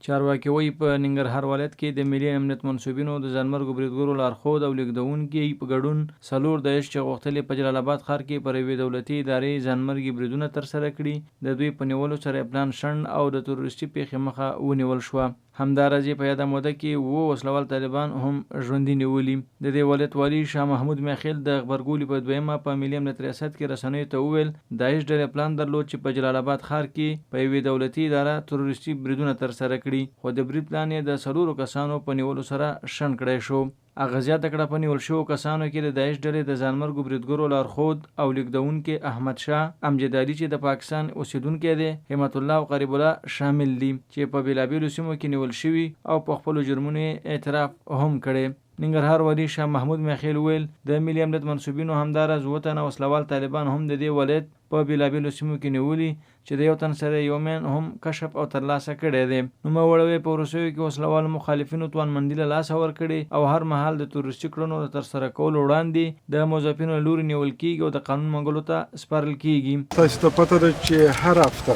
چارواکي وایي په ننګرهار ولایت کې د ملي امنیت منصوبینو د ځانمرګو بریدګرو لارښود او لیږدونکي په ګډون 4 داعش چې غوښتلې په جلال آباد ښار کې پر یوې دولتي ادارې ځانمرګي بریدونه ترسره کړي د دوی په نیولو سره یې پلان شنډ او د تروریستي پیښې مخه ونیول شوه. همداراز په یاده موده کې 7 وسلوال طالبان هم ژوندي نیولي. د دې ولایت والي شاه محمود میخیل د غبرګولي په دویمه په ملي امنیت ریاست کې رسنیو ته وویل داعش ډلې پلان درلود چې په جلال آباد ښار کې په یوې دولتي اداره تروریستي بریدونه ترسره کړي، خو د برید پلان یې د 4 کسانو په نیولو سره شنډ کړی شو. هغه زیاته کړه په نیول شوو کسانو کې د داعش ډلې د ځانمرګو بریدګرو لارښود او لیږدونکي احمد شاه امجد علي چې د پاکستان اوسیدونکی دی، همت الله او قریب الله شامل دي چې په بېلابېلو سیمو کې نیول شوي او په خپلو جرمونو اعتراف هم کړی. ننګرهار والي شاه محمود میخیل ویل د ملي امنیت منصوبینو همداراز 7 تنه وسلوال طالبان هم د دې ولایت په بېلابېلو سیمو کې نیولي چې د یو تن سره یو مین هم کشف او ترلاسه کړی دی. نوموړی په وروستیو کې وسلوالو مخالفینو توانمندي له لاسه ورکړې او هر مهال د تروریستي کړنو د ترسره کولو وړاندې د موظفینو له لوري نیول کېږي او د قانون منګولو ته سپارل کېږي. تاسو ته پته ده چې هر هفته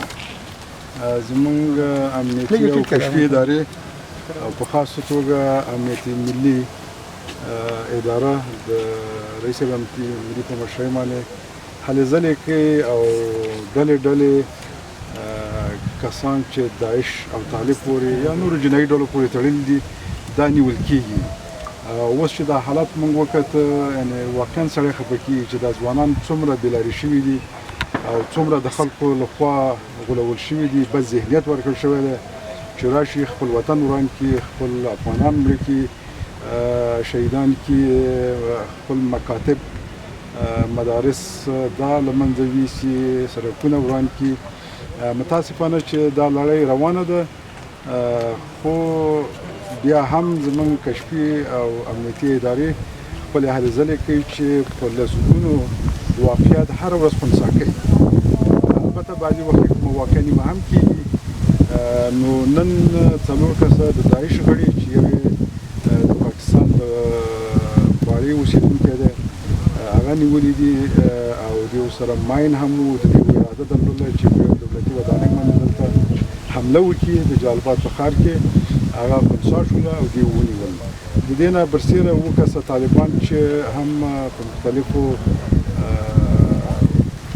زموږ امنیتي او کشفي ادارې او په خاصه توګه امنیتي ملي اداره د رئیس امنیتي ملي په مشرۍ باندې هلې ځلې کوي او ډلې کسان چې داعش او طالب پورې یا نورو جنایي ډلو پورې تړلي دي دا نیول کېږي. اوس چې دا حالت موږ وکړ یعنې واقعا سړی خفه کېږي چې دا ځوانان څومره بېلارې شوي دي او څومره د خلکو لخوا غولول شوي دي، بس ذهنیت ورکړل شوی دی چې راشي خپل وطن وران کړي، خپل افغانان مړه کړي، شهیدان کې خپل مکاتب مدارس دا له منځه ویسي، سړکونه وران کړي. متاسفانه چې دا لړۍ روانه ده، خو بیا هم زموږ کشفي او امنیتي ادارې خپلې هلې ځلې کوي چې په لسګونو واقعات هره ورځ خنثی کوي. البته بعضې وخت کې واقع نیمه هم کېږي. نو نن 4 کسه د داعش غړي چې یو د پاکستان د باړې اوسېدونکی دی هغه نیولي دي او دوی سره ماین هم و، د دوی اراده درلوده چې په یو دولتي ودانۍ باندې دلته حمله وکړي د جلال آباد په ښار کې، هغه خنثی شوله او دوی ونیول. د دې نه برسېره 7 کسه طالبان چې هم په مختلفو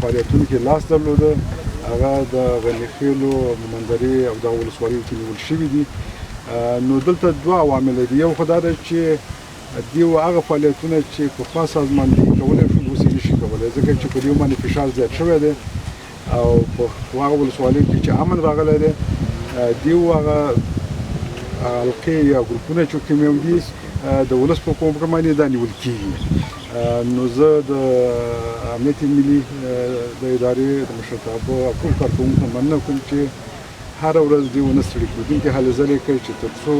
فعالیتونو کې لاس درلوده هغه د غني خیلو منظرې او دغه ولسوالیو کې نیول شوي دي. نو دلته 2 عوامل دي، یو خو دا ده چې دوی هغه فعالیتونه چې پخوا سازماندهي کولی شول اوس یې نشي کولی، ځکه چې په دوی باندې فشار زیات شوی دی او په هغه ولسوالیو کې چې امن راغلی دی دوی هغه حلقې یا ګروپونه چې کوم دي د ولس په کوم باندې دا نیول کېږي. نو زه د امنیت ملي د ادارې د مشرتابه او ټول کارکوونکو مننه کوم چې هر ورځ دوی ونه ستړي کېدونکي هلې ځلې کوي چې تر څو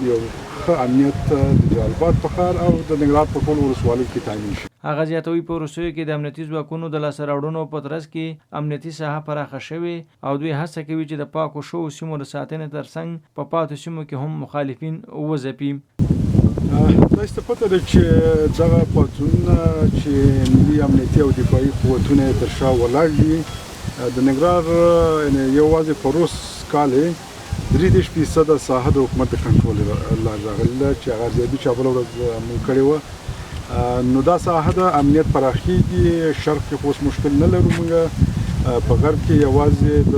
یو ښه امنیت د جلال آباد په ښار او د ننګرهار په ټولو ولسوالیو کې تامین شي. هغه زیاتوي په وروستیو کې د امنیتي ځواکونو د لاسته راوړنو په ترڅ کې امنیتي ساحه پراخه شوې او دوی هڅه کوي چې د پاکو شوو سیمو د ساتنې ترڅنګ په پاتې سیمو کې هم مخالفین وځپي. تاسو ته پته ده چې دغه پاڅونونه چې ملي امنیتي او دفاعي قوتونه تر شا ولاړ دي د ننګرهار یوازې په روس کال 33% ساحه د حکومت د کنټرول لاندې راغله چې هغه ارزیابي چې بله ورځ موږ کړې وه. نو دا ساحه د امنیت پراخېږي. شرق کې خو اوس مشکل نه لرو موږ، په غرب کې یوازې د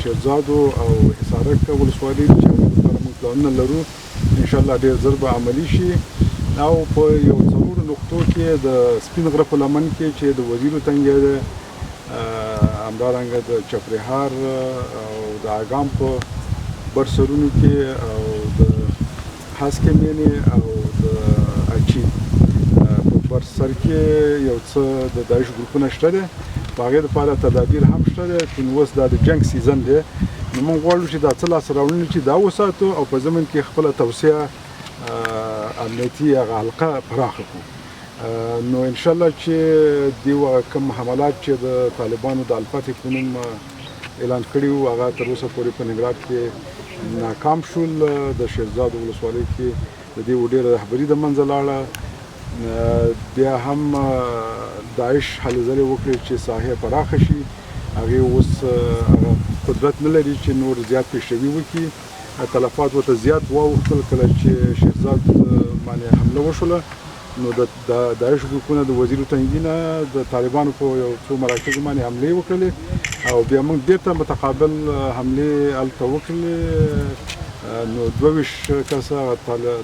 شیرزادو او حصارک ولسوالۍ چې هغې لپاره موږ پلانونه لرو، انشاءالله ډېر ژر به عملي شي. او په یو 4 نقطو کې د سپین غره په لمن کې چې د وزیرو تنګی دی، همدارنګه د چپرهار او د اګام په برسرونو کې او د هسکې مینې او د اچي په برسر کې یو څه د داعش ګروپونه شته دي، په هغې دپاره تدابیر هم شته دي چې اوس دا د جنګ سیزن دی. نو موږ غواړو چې دا څه لاسته راوړنې چې دا وساتو او په ضمن کې خپله توسعه امنیتي هغه حلقه پراخه کړو. نو انشاءالله چې دوی کوم حملات چې د طالبانو د الفتح په نوم اعلان کړي وو هغه تر اوسه پورې په ننګرهار کې ناکام شول. د شیرزاد ولسوالۍ کې د دې ډېره رهبري د منځه لاړه. بیا هم داعش هلې ځلې وکړې چې ساحه پراخه شي، هغې اوس هغه قدرت نه لري چې نور زیات پیشروي وکړي. تلفات ورته زیات واوښتل کله چې شیرزاد باندې حمله وشوله، نو د داعش ګروپونه د وزیر تنګي نه د طالبانو په یو څو مراکزو باندې حملې وکړلې او بیا موږ بیرته متقابل حملې هلته وکړلې. نو 22 کسه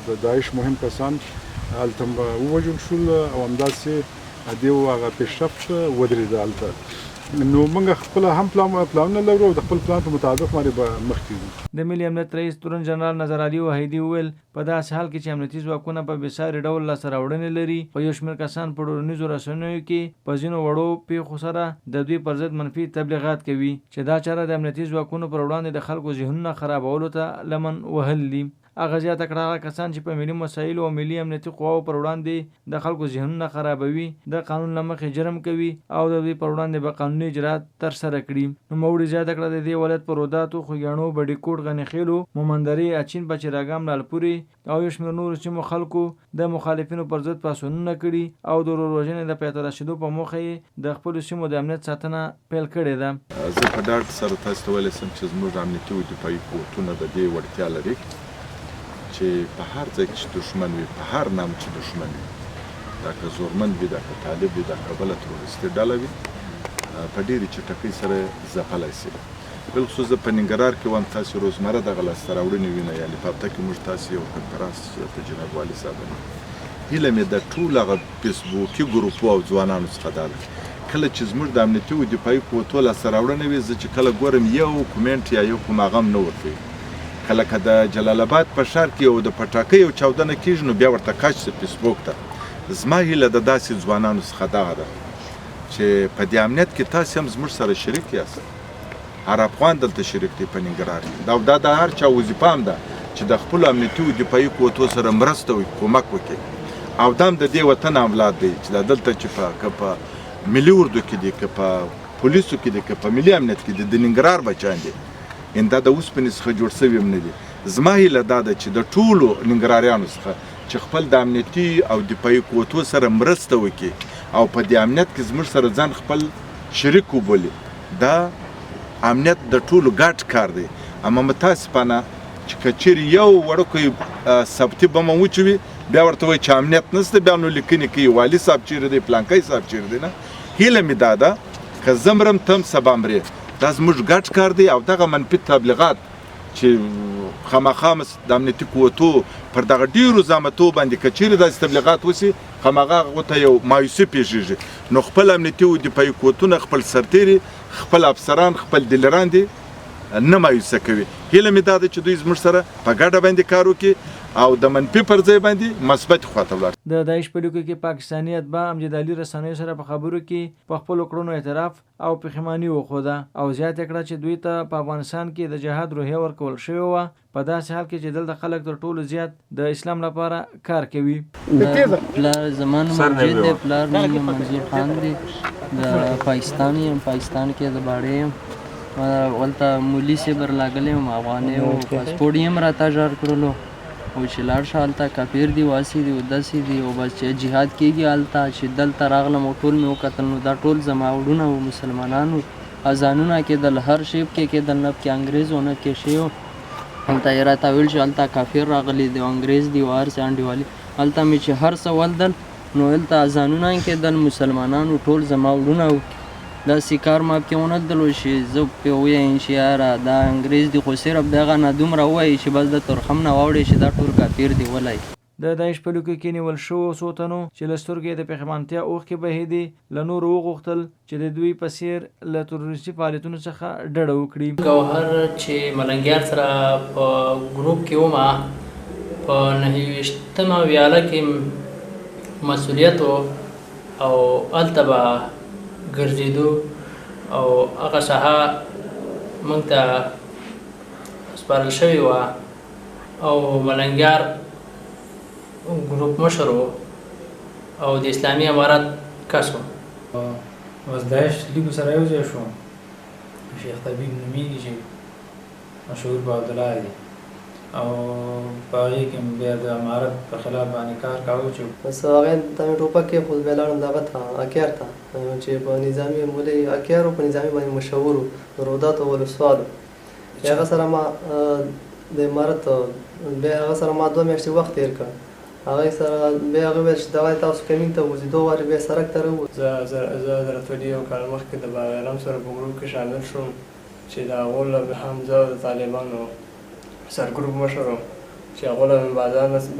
د داعش مهم کسان هلته ووژل شول او همداسې دې هغه پیشرفت ودرېده هلته. نو موږ خپل هم پلانونه لرو او د خپل پلان په مطابق باندې به مخکې ځو. د ملي امنیت رئیس تورن جنرال نظر علي وحیدي وویل په داسې حال کې چې امنیتي ځواکونه په بېساري ډول لاسته راوړنې لري، په یو شمېر کسان په ټولنیزو رسنیو کې په ځینو وړو پیښو سره د دوی پر ضد منفي تبلیغات کوي چې دا چاره د امنیتي ځواکونو پر وړاندې د خلکو ذهنونه خرابولو ته لمن وهل دي. هغه زیاته کړه هغه کسان چې په ملي مسایلو او ملي امنیتي قواو پر وړاندې د خلکو ذهنونه خرابوي د قانون له مخې جرم کوي او د دوی پر وړاندې به قانوني اجرات ترسره کړي. نوموړي زیاته کړه د دې ولایت په روداتو، خوږیاڼو، بډیکوټ، غنیخیلو، مومندرې، اچین، پچراګام، لالپورې او یو شمېر نورو سیمو خلکو د مخالفینو پر ضد پاڅونونه کړي او د ورور وژنې د پای ته رسېدو په موخه یې د خپلو سیمو د امنیت ساتنه پیل کړې ده. زه په ډاډ سره تاسو ته ویلی شم چې زموږ امنیتي او دفاعي قوتونه د دې وړتیا لري چې په هر ځای کې چې دښمن وي، په هر نام چې دښمن وي، دا که زورمند وي، دا که طالب وي، دا که بله تروریستي ډله وي، په ډېرې چټکۍ سره ځپلی شي. بالخصوص زه په ننګرهار کې وم، تاسې روزمره دغه لاسته راوړنې وینئ، یا لفافته کې موږ تاسې یو کنفرانس په جناب والي صاحب باندې. هیله مې د ټول هغه فیسبوکي ګروپو او ځوانانو څخه دا ده کله چې زموږ د امنیتي او دفاعي قوتو لاسته راوړنې وي، زه چې کله ګورم یو کومنټ یا یو کوم هغه هم نه ورکوي. کله که د جلال آباد په ښار کې یو د پټاکۍ یو چاودنه کېږي نو بیا ورته کش شي فیسبوک ته. زما هیله د داسې ځوانانو څخه دغه ده چې په دې امنیت کې تاسې هم زموږ سره شریک یاست. هر افغان دلته شریک دی په ننګرهار کې. دا د هر چا وظیفه هم ده چې د خپلو امنیتي او دفاعي قوتو سره مرسته وکړي، کومک وکړي. او دا هم د دې وطن اولاد دی چې دا دلته چې که په ملي اردو کې دی، که په پولیسو کې دی، که په ملي امنیت کې دی، د ننګرهار بچیان دي. دا د اوسپنې څخه جوړ شوي هم نه دي. زما هیله دا ده چې د ټولو ننګرهاریانو څخه چې خپل د امنیتي او دفاعي قوتو سره مرسته وکړي او په دې امنیت کې زموږ سره ځان خپل شریک وبولي. دا امنیت د ټولو ګډ کار دی. اما متاسفانه چې که چیرې یو وړوکی ثبتي بم وچوي، بیا ورته وایي چې امنیت نشته، بیا نو لیکنې کوي والي صاحب چیرې دی، پلانکی صاحب چیرې دی. نه، هیله مې دا ده که زه مرم تم سبا مرې، دا زموږ ګډ کار دی. او دغه منفي تبلیغات چې خامخا د امنیتي قوتو پر دغه ډېرو زامتو باندې که چیرې داسې تبلیغات وسي، خامخا هغو ته یو مایوسي پېښېږي. نو خپل امنیتي او دفاعي قوتونه، خپل سرتېري، خپل افسران، خپل ډیلران دي نه مایوسه کوي. هیله مې دا ده چې دوی زموږ سره په ګډه باندې کار وکړي او د منفي پر ځای باندې مثبت خواته ولاړ. د داعش په لیکو کې پاکستاني اتباع امجد علي رسنیو سره په خبرو کې په خپلو کړنو اعتراف او پښیماني وښوده او زیاته کړه چې دوی ته په افغانستان کې د جهاد روحیه ورکول شوې وه، په داسې حال کې چې دلته خلک تر ټولو زیات د اسلام لپاره کار کوي. پلار زمان مجید دی، پلار مې منظور خان دی، د پاکستان یم، پاکستان کې د باړې یم، ولته مولي صاحب راغلی یم، افغانۍ او پاسپورټ یې هم راته ژر کړلو او چې لاړ شه هلته کافر دي، واسي دي او داسې دي او بس چې جهاد کېږي هلته. چې دلته راغلم او ټول مې وکتل نو دا ټول زما وروڼه او مسلمانانو اذانونه کېدل، هر شی پکې کېدل، نه پکې انګرېز و نه پکې شی و. هلته یې راته ویل چې هلته کافر راغلي دي او انګرېز دي او هر څه انډیوالي. هلته مې چې هر څه ولدل نو هلته اذانونه کېدل، مسلمانانو ټول زما وروڼه و. داسې کار ما پکې ونه لیدلو چې زه پرې ووایم چې یاره دا انګرېز دي، خو صرف دغه نه دومره ووایي چې بس د ترخم نه واوړې چې دا ټول کافر دي ولای. د داعش په لیکو کې نیول شوو څو تنو چې له سترګې د پښیمانتیا اوښکې بهېدې، له نورو وغوښتل چې د دوی په څېر له تروریستي فعالیتونو څخه ډډه وکړي. ګوهر چې ملنګیار سره په ګروپ کې ومه، په 29مه ویاله کې مسؤلیت و او هلته به ګرځېدو او هغه ساحه موږ ته سپارل شوې وه او ملنګیار ګروپ مشر و او د اسلامي امارت کس و. بس داعش لیکو سره یو ځای شو، شیخ طبیب نومیږي چې مشهور په عبدالله دی او په هغې کې بیا د امارت په خلاف باندې کار کاوه چې بس هغې ته مې ټوپک کېښود، بیا لاړم دغه ته اکیار ته چې په نظامي مولوي اکیار و، په نظامي باندې مشهور و، د روداتو ولسوال و. هغه سره ما د امارت بیا هغه سره ما 2 میاشتې وخت تیر کړ. هغه سره بیا هغه ویل چې دا تاسو کمین ته وځي 2 وارې بیا سرک ته راوځي. زه د راتلو یو کال مخکې د باغرام سره په ګروپ کې شامل شوم چې د هغو له هم زه د طالبانو سرګروپ مشر وم چې هغو له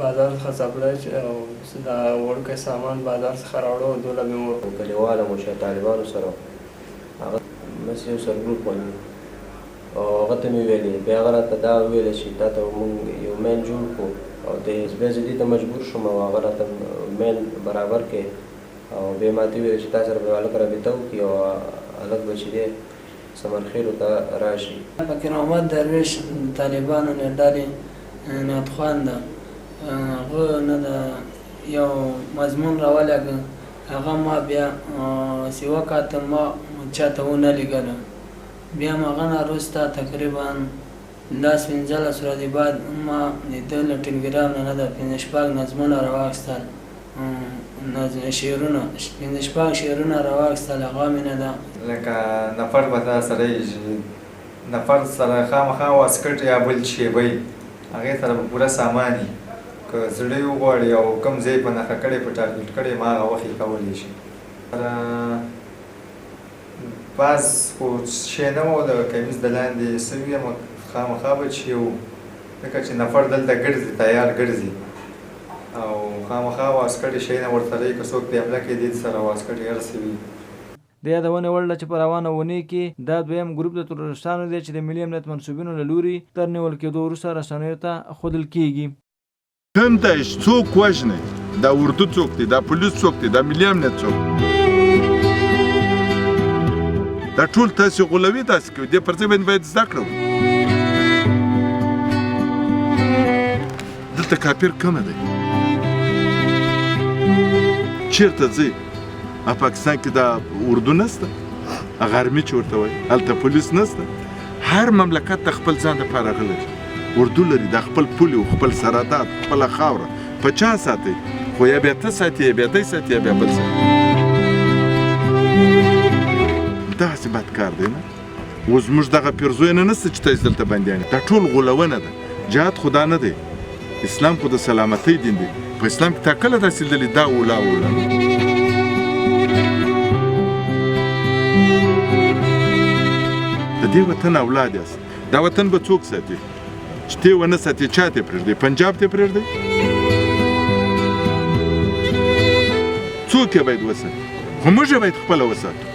بازار څخه سپلای او د وړوکی سامان بازار څخه راوړو او دوله مې ورکړو. کلیوال مو چې طالبانو سره هغه مس یو سرګروپ ونیو او هغه ته مې ویلې بیا هغه راته دا وویله چې تا ته مونږ یو مین جوړ کړو او بیا زه دې ته مجبور شوم او هغه راته مین برابر کړې او بیا ما ته وویل چې تا سره به هلک رابطه وکړي او هلک به چې دی سمرخیلو ته راشي. فقیر محمد درویش طالبانو نه ډلې ناتخوان ده هغه نه د یو مضمون راولېږه هغه ما بیا سیوه کاته ما چاته ونه لېږله بیا هم هغه نه وروسته تقریبا 10-15 ورځې بعد ما د ده له ټلګرام نه د 5 نظمونه راواخیستل شعرونه 5 شعرونه راواخیستل هغه مې نه ده لکه نفر به تا سره نفر سره خامخا واسکټ یا بل شی وی هغې سره به پوره سامان وي که زړه یې وغواړي او کوم ځای په نښه کړی په ټارګېټ کړی ما هغه وخت یې کولی شي. بعض خو شی نه و د کمیز د لاندې سوي یم خامخا به چې یو ځکه چې نفر دلته ګرځي تیار ګرځي او خامخا واسکټ یې شی نه ورسره وي که څوک په حمله کې دې سره واسکټ یې هر څه وي. د یادونې وړ ده چې په روانه اونۍ کې دا دویم ګروپ د تروریستانو دی چې د ملي امنیت منصوبینو له لوري تر نیول کېدو وروسته رسنیو ته ښودل کېږي. کوم داعش څوک وژني؟ دا اردو څوک دی؟ دا پولیس څوک دی؟ دا ملي امنیت څوک دی؟ دا ټول تاسې غولوي داسې کوي دې پر ځای باید زده کړو. دلته کافر کمه دی چیرته ځئ؟ پاکستان کې دا اردو نسته هغه ارمي چې ورته وایي هلته پولیس نسته. هر مملکت د خپل ځان دپاره هغه لري اردو لري دا خپل پولې و خپل سرحدات خپله خاوره په چا ساتئ خو یا بیا ته ساتي یا بیا دی ساتي یا بیا بل ساتي. داسې بد کار دی نه اوس زموږ دغه پیرزویونه نسته چې تاسې دلته بندیان دا ټول غولونه ده. جهاد خو دا نه دی اسلام خو د سلامتۍ دین دی په اسلام کې تا کله داسې لیدلي دا اولا د دې وطن اولاد یاست دا وطن به څوک ساتي چې ته ونه ساتي چا ته پرېږدي پنجاب ته پرېږدي څوک یې باید وساتي خو موږ یې باید خپله وساتو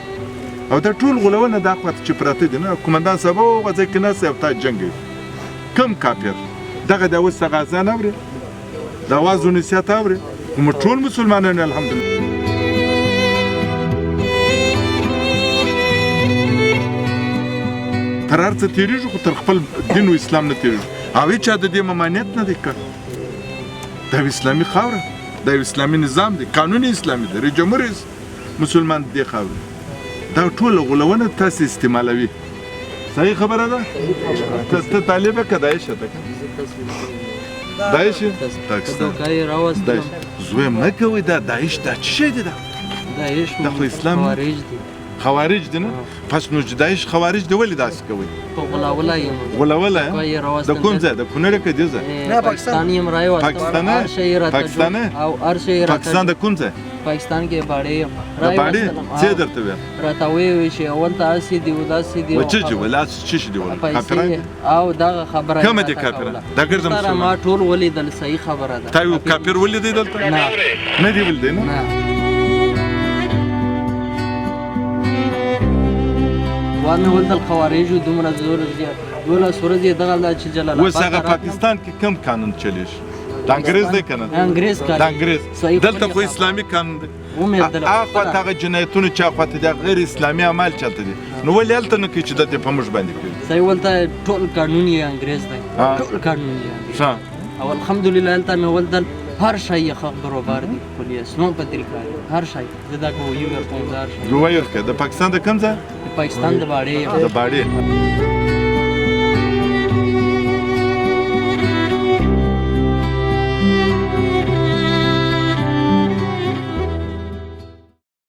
او دا ټول غولونه دا خواته چې پراته دي نه قومندان صاحب هغه ځای کې ناست او تا جنګ کم کافر دغه د اوس څخه اذان اوري د اواز و نصیحت اوري موږ ټول مسلمانان الحمدلله. تر هر څه تېرېږو خو تر خپل دین و اسلام نه تېرېږو او هېچا د دې ممانعت نه دی کړی. دا یو اسلامي خاوره دا یو اسلامي نظام دی قانون اسلامي دی رئیس جمهور مسلمان دی خاوره دا ټول غولونه تاسې استعمالوي. صحیح خبره ده؟ ته طالب یې که داعش یې داعش یې زویم نه کوئ دا داعش دا څه شی دی دا خو اسلام خوارج دي نه پس نو چې داعش خوارج دی ولې داسې کوئ؟ غولوله یې د کوم ځای د کونړ که دې ځای پاکستان د کوم ځای پاکستان کې باړې د باړې څه درته ویل راته ویې چې اول ته هسې دي او داسې دي وچې ول څه شي دي ول کافران او دغه خبره کومه دي کافران دا ګرځم سره ما ټول ولیدل صحیح خبره ده تا یو کافر ولیدی دلته نه دی ولید نه وامه ولدل خوارجو دومره زور زیات دولس ورځې دغه چې جلال آباد اوس هغه پاکستان کې کوم قانون چلیږي د انګریز دی کنه د انګریز دلته خو اسلامي قانون دی هغه هغه جنایتونه چې هغه د غیر اسلامي اعمال چاته دي نو ولې هلته نه کوي چې د په موږ باندې کوي صحیح ولته ټول قانون یې انګریز دی ټول قانون یې او الحمدلله هلته مې ولدل هر شی حق برابر دی پولیس نو په طریقه هر شی زدا کو یو ورکوم هر شی د پاکستان د کوم ځای پاکستان د باړې د باړې